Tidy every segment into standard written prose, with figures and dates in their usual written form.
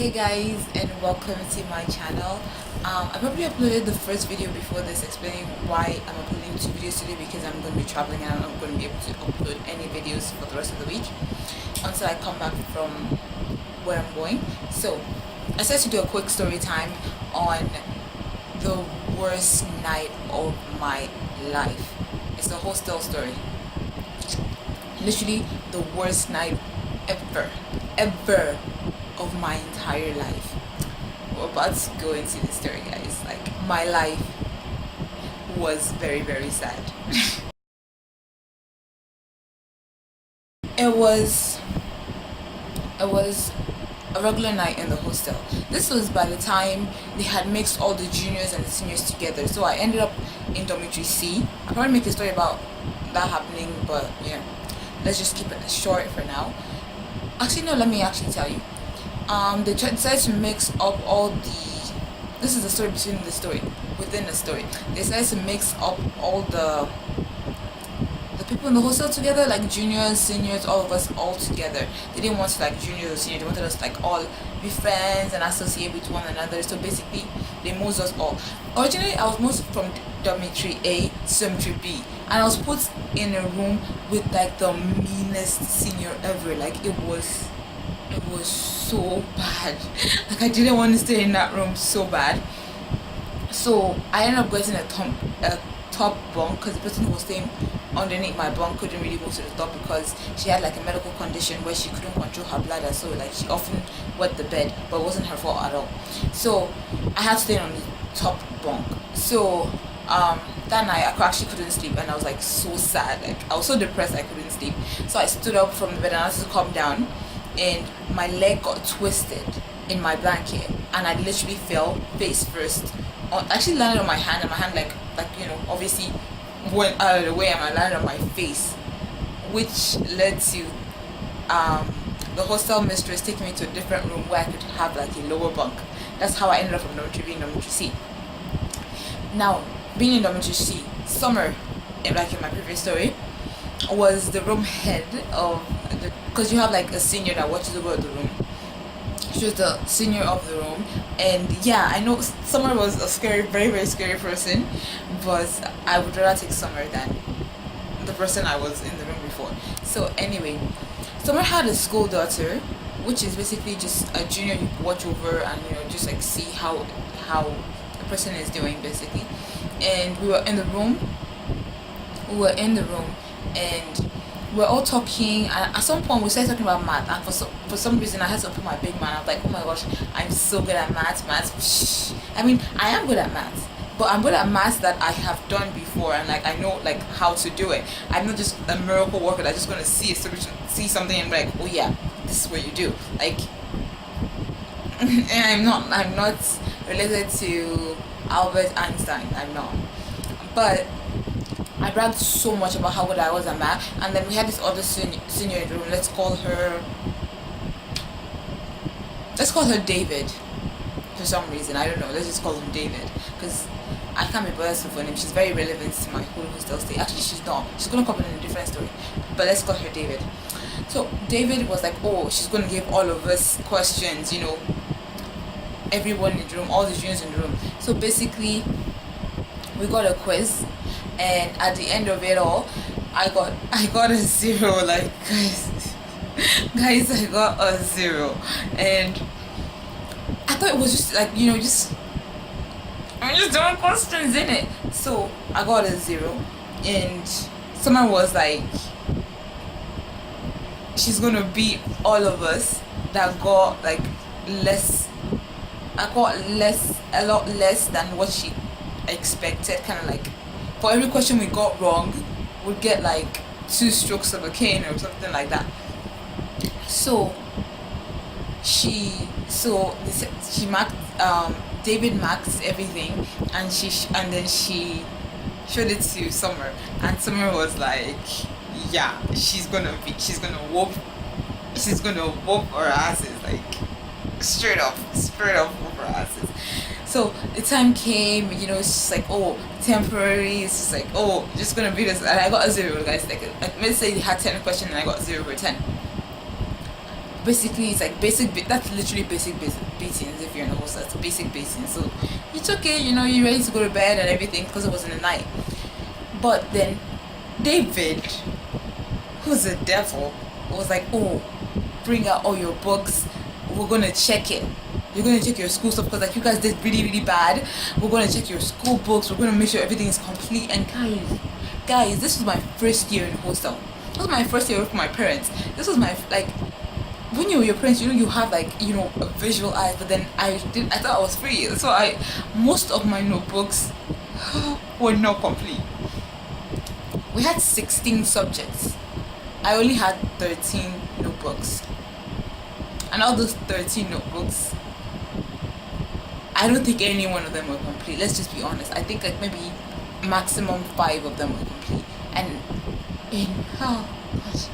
Hey guys, and welcome to my channel. I probably uploaded the first video before this explaining why I'm uploading two videos today, because I'm going to be traveling and I'm not going to be able to upload any videos for the rest of the week until I come back from where I'm going. So I decided to do a quick story time on the worst night of my life. It's a hostel story. Literally the worst night ever of my entire life. We're about to go into the story, guys. Like, my life was very sad. It was a regular night in the hostel. This was by the time they had mixed all the juniors and the seniors together. So I ended up in dormitory C. I'll probably make a story about that happening, but yeah, let's just keep it short for now. Actually, no, let me actually tell you. They decided to mix up all the. This is the story within the story. They decided to mix up all the people in the hostel together, like juniors, seniors, all of us all together. They didn't want to like juniors or seniors. They wanted us like all be friends and associate with one another. So basically, they moved us all. Originally, I was moved from dormitory A to dormitory B, and I was put in a room with like the meanest senior ever. Like it was so bad. Like, I didn't want to stay in that room so bad. So I ended up getting a top bunk, because the person who was staying underneath my bunk couldn't really move to the top because she had like a medical condition where she couldn't control her bladder. So like she often wet the bed, but it wasn't her fault at all. So I had to stay on the top bunk. So that night I actually couldn't sleep, and I was like so sad. Like, I was so depressed I couldn't sleep. So I stood up from the bed and I had to calm down, and my leg got twisted in my blanket, and I literally fell face first. Actually landed on my hand, and my hand obviously went out of the way, and I landed on my face, which led to the hostel mistress taking me to a different room where I could have like a lower bunk. That's how I ended up from dormitory B in dormitory C. Now, being in dormitory C, Summer, like in my previous story, was the room head of the, because you have like a senior that watches over the room. She was the senior of the room, and yeah, I know Summer was a scary, very scary person, but I would rather take Summer than the person I was in the room before. So anyway, Summer had a school daughter, which is basically just a junior you watch over and just like see how the person is doing basically. And we were in the room. And we're all talking, and at some point we started talking about math, and for some reason I had to put my big man. I was like, oh my gosh, I'm so good at maths. I mean, I am good at maths, but I'm good at maths that I have done before, and like I know like how to do it. I'm not just a miracle worker that's just gonna see a solution, see something and be like, oh yeah, this is what you do. Like, and I'm not related to Albert Einstein. I'm not, but I bragged so much about how good I was at math, and then we had this other senior in the room. Let's call her David. For some reason, I don't know. Let's just call him David, because I can't be bothered for him. She's very relevant to my whole hostel stay. Actually, she's not. She's gonna come in a different story, but let's call her David. So David was like, oh, she's gonna give all of us questions. Everyone in the room, all the juniors in the room. So basically, we got a quiz, and at the end of it all, I got a zero. Like, guys, I got a zero, and I thought it was just like just I'm just doing questions in it. So I got a zero, and someone was like, she's gonna beat all of us that got like less. I got a lot less than what she expected. Kind of like, for every question we got wrong, we'd get like 2 strokes of a cane or something like that. So she marked, David marked everything, and then she showed it to Summer, and Summer was like, yeah, she's gonna whoop her asses, like straight up whoop her asses. So the time came, it's just like, oh, temporary. It's just like, oh, just gonna be this. And I got a zero, guys. Like let's say they had 10 questions and I got 0 over 10. basically it's like that's literally basic beatings. If you're in a hostel, it's basic beatings. So it's okay, you're ready to go to bed and everything because it was in the night. But then David, who's a devil, was like, oh, bring out all your books, we're gonna check it. You're gonna check your school stuff because like you guys did really really bad. We're gonna check your school books, we're gonna make sure everything is complete. And guys, this was my first year in hostel. This was my first year with my parents. This was my, like, when you're with your parents, you have like, a visual eyes. But then I thought I was free, so most of my notebooks were not complete. We had 16 subjects. I only had 13 notebooks, and all those 13 notebooks, I don't think any one of them were complete. Let's just be honest. I think like maybe maximum 5 of them were complete. And oh gosh,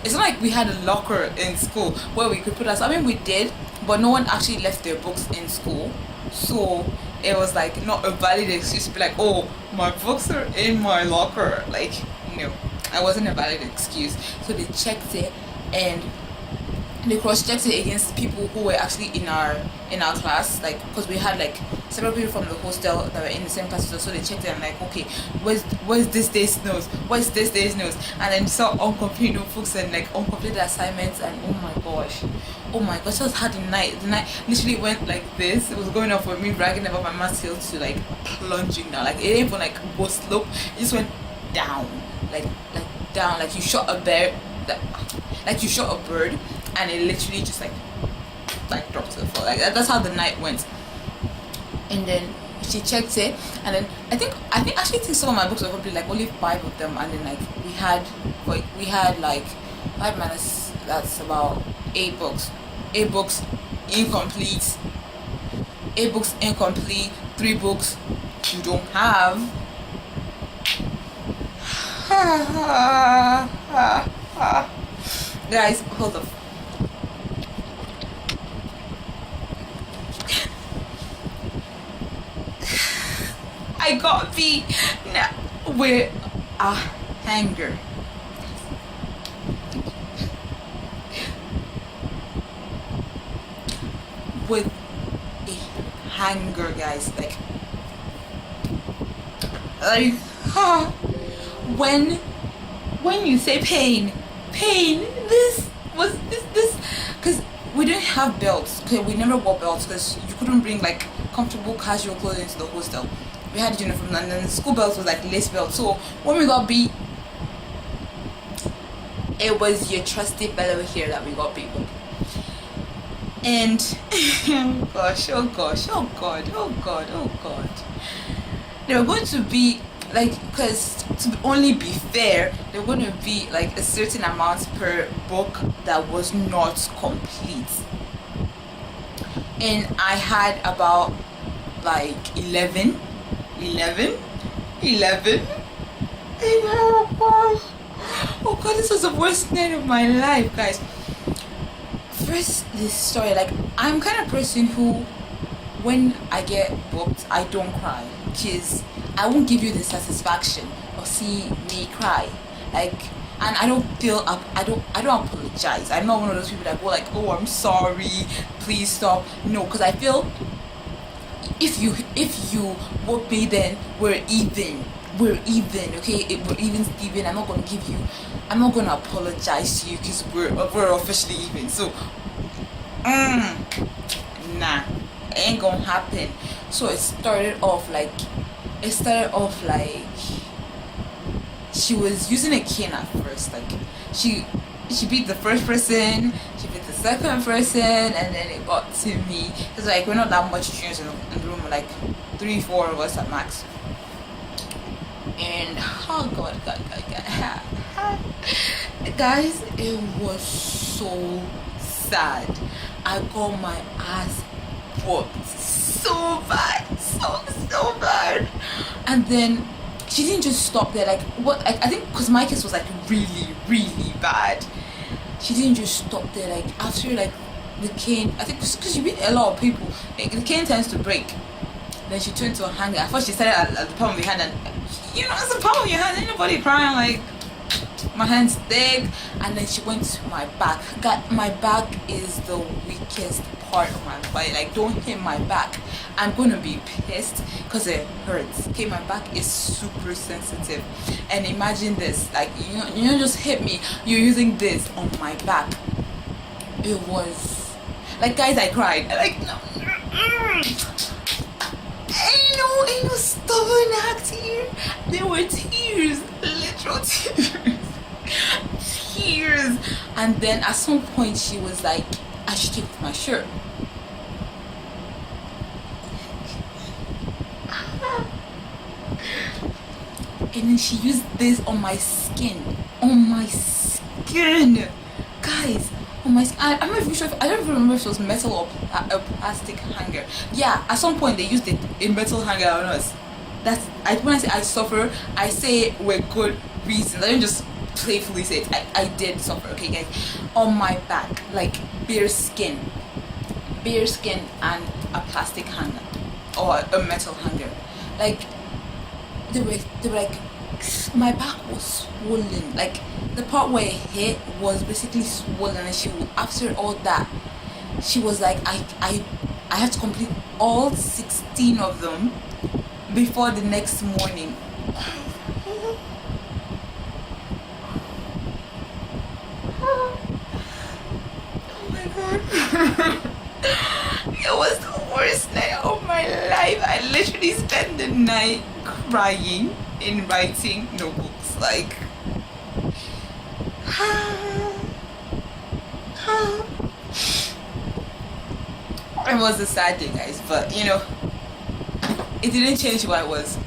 it's not like we had a locker in school where we could put us. I mean, we did, but no one actually left their books in school, so it was like not a valid excuse to be like, oh, my books are in my locker. Like, no, it wasn't a valid excuse. So they checked it, and they cross-checked it against people who were actually in our class, like, because we had like several people from the hostel that were in the same class. So they checked it and like, okay, where's this day's notes, where's this day's notes, and then saw uncompleted notebooks and like uncompleted assignments. And oh my gosh, it was hard. The night literally went like this. It was going off with me bragging about my math skills to like plunging down. Like, it didn't even like go slope, it just went down, like down, like you shot a bird, like you shot a bird, and it literally just like dropped to the floor. Like that's how the night went. And then she checked it, and then I think some of my books were probably like only 5 of them. And then like we had like 5 minus, that's about 8 books. 8 books incomplete. 8 books incomplete. 3 books you don't have. Guys, hold up. I got beat with a hanger. With a hanger, guys. Like when you say pain, this because we didn't have belts. Okay, we never wore belts because you couldn't bring like comfortable casual clothing to the hostel. We had uniform, and then the school belt was like lace belt. So when we got beat, it was your trusty fellow here that we got beat with. And oh god, they were going to be like, because to only be fair, they were going to be like a certain amount per book that was not complete. And I had about like 11. Oh god, this was the worst night of my life, guys. First, this story, like, I'm kind of person who, when I get booked, I don't cry, because I won't give you the satisfaction of seeing me cry. Like, and I don't feel up. I don't apologize. I'm not one of those people that go like, oh, I'm sorry, please stop. No, because I feel if you would be, then we're even, okay? We're even Steven. I'm not gonna apologize to you because we're officially even. So nah, it ain't gonna happen. So it started off like she was using a cane at first. Like she beat the first person, she beat the second person, and then it got to me. It's like we're not that much juniors in the room, like 3-4 of us at max. And oh god, guys, it was so sad. I got my ass whooped so bad, so bad. And then she didn't just stop there. Like, what I think because my case was like really bad. She didn't just stop there. Like, after like the cane, I think because she beat a lot of people, like, the cane tends to break. Then she turned to a hanger. At first she started at the palm of your hand, and it's the palm of your hand, ain't nobody crying. Like, my hand's thick, and then she went to my back. God, my back is the weakest part of my body. Like, don't hit my back, I'm gonna be pissed because it hurts. Okay, my back is super sensitive, and imagine this, like, you know, just hit me, you're using this on my back. It was like, guys, I cried. Like, no, ain't no stubborn act here. There were tears, literal tears. Tears. And then at some point she was like, I should take off my shirt. And then she used this on my skin. On my skin. Guys, on my skin. I'm not even sure I don't even remember if it was metal or a plastic hanger. Yeah, at some point they used a metal hanger on us. When I say I suffer, I say it with good reasons. I don't just playfully say it. I did suffer, okay, guys. On my back, like bare skin and a plastic hanger or a metal hanger. Like they were like, my back was swollen. Like the part where it hit was basically swollen, and after all that, she was like, I have to complete all 16 of them before the next morning. Oh my god. It was the worst night of my life. I literally spent the night crying in writing notebooks. Like, it was a sad day, guys, but you know, it didn't change who I was.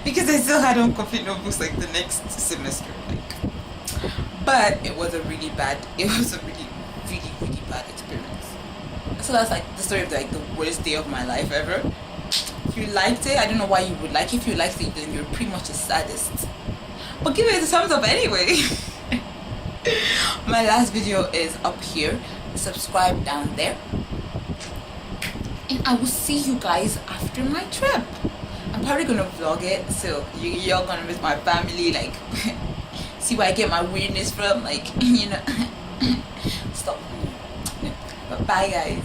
because I still had complete notebooks like the next semester. Like, but it was a really bad bad experience. So that's like the story of like the worst day of my life ever. If you liked it, I don't know why you would like it. If you liked it, then you're pretty much the saddest. But give it a thumbs up anyway. My last video is up here. Subscribe down there. And I will see you guys after my trip. I'm probably gonna vlog it, so you're gonna miss my family, like see where I get my weirdness from, like, you know. Stop. But bye, guys.